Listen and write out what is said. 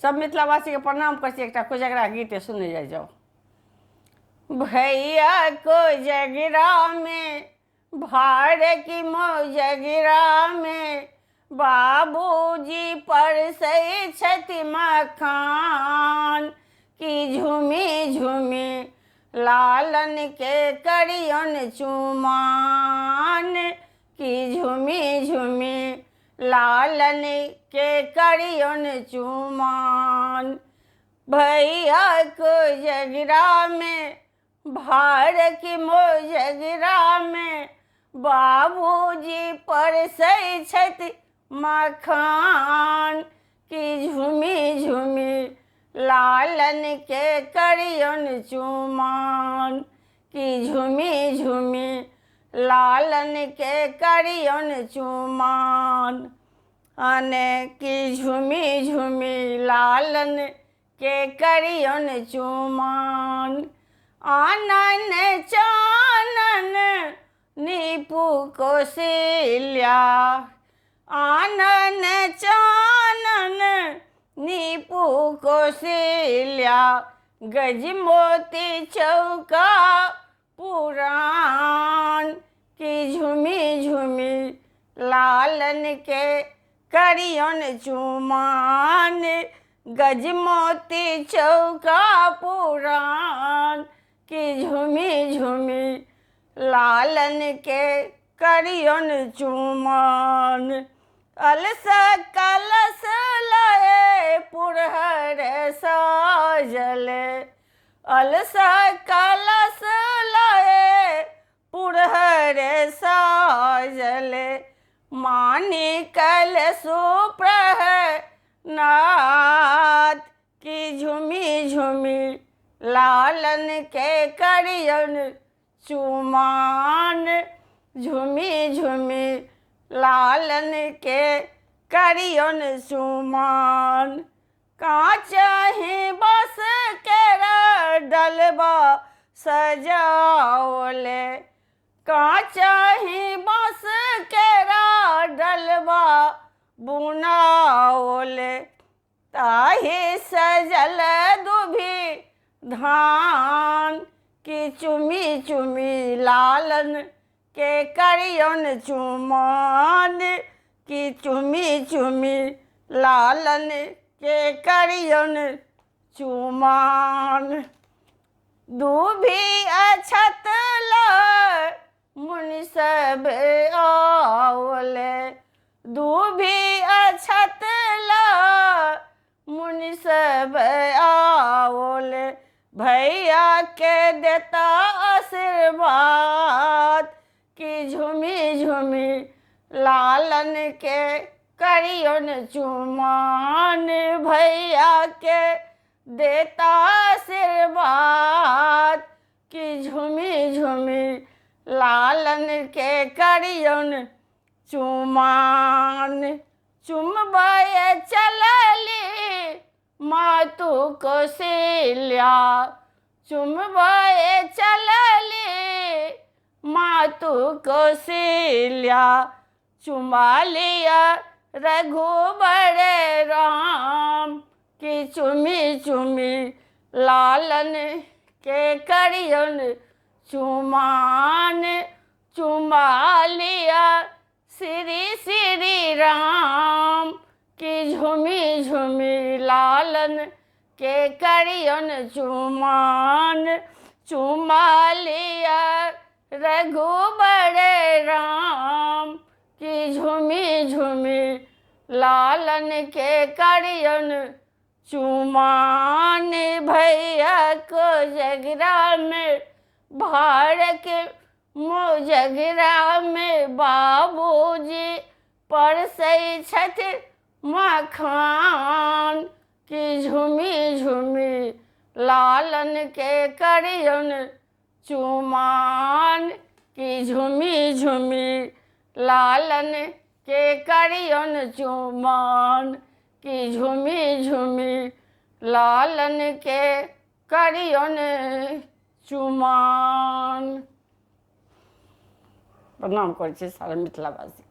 सब मिथिलावासी के प्रणाम कर एक कोजगरा गीत सुने जाओ। भैया कोजगरा में भार की मोजगरा में बाबूजी परसै छथि मखान की झूमी झूमी लालन के करियन चुमान की झूमी झूमी लालन के करियन चुमान। भैया कोजगरा में भार की मोजगरा में बाबूजी परसै छथि मखान की झूमी झूमी लालन के करियन चुमान की झूमी झूमी लालन के करियन चुमान। अने की झूमी झूमी लालन के करियन चुमान। आनन चानन नीपू कौशल्या आनन चानन नीपू कौशल्या गजमोती चौका पुराण की झूमी झूमी लालन के करियन चुमान गजमोती चौका पुराण की झूमी झूमी लालन के करियन चुमान। अलस कलश लए पुरहर साजले अलस कलश लए पुरहर साजले मानी कल सुप्रह नाथ की झूमी झूमी लालन के करियन चुमान झूमी झूमी लालन के करियन चुमान। काचहि बस के डलबा सजाओले काचहि बस के डलबा बुनाओले ताहि सजल दुभी धान की चुमी चुमी लालन के करियन चुमान की चुमी चुमी लालन के करियन चुमान। दूभी अछत ल मुनि सब आओले दूभी अछत ल मुनि सब आओले भैया के देता आशीर्वाद की झूमी झूमी लालन के करियन चुमान भैया के देता आशीर्वाद की झूमी झूमी लालन के करियन चुमान। चुमबय चलली मातु कौशल्या चुमबय चलली मातु कौशल्या चुमा लिया रघुबर राम की चुमी चुमी लालन के करियन चुमान चुमा लिया श्री श्री राम की झूमी झूमी लालन के करियन चुमान चुमा लिया रघुबर राम की झूमी झूमी लालन के करियन चुमान। भैया कोजगरा में भार के मोजगरा में बाबूजी परसै छथि मखान की झूमी झूमी लालन के करियन चुमान की झूमी झूमी लालन के करियन चुमान की झूमी झूमी लालन के करियन चुमान। प्रणाम करै छी सारा मिथिलावासी।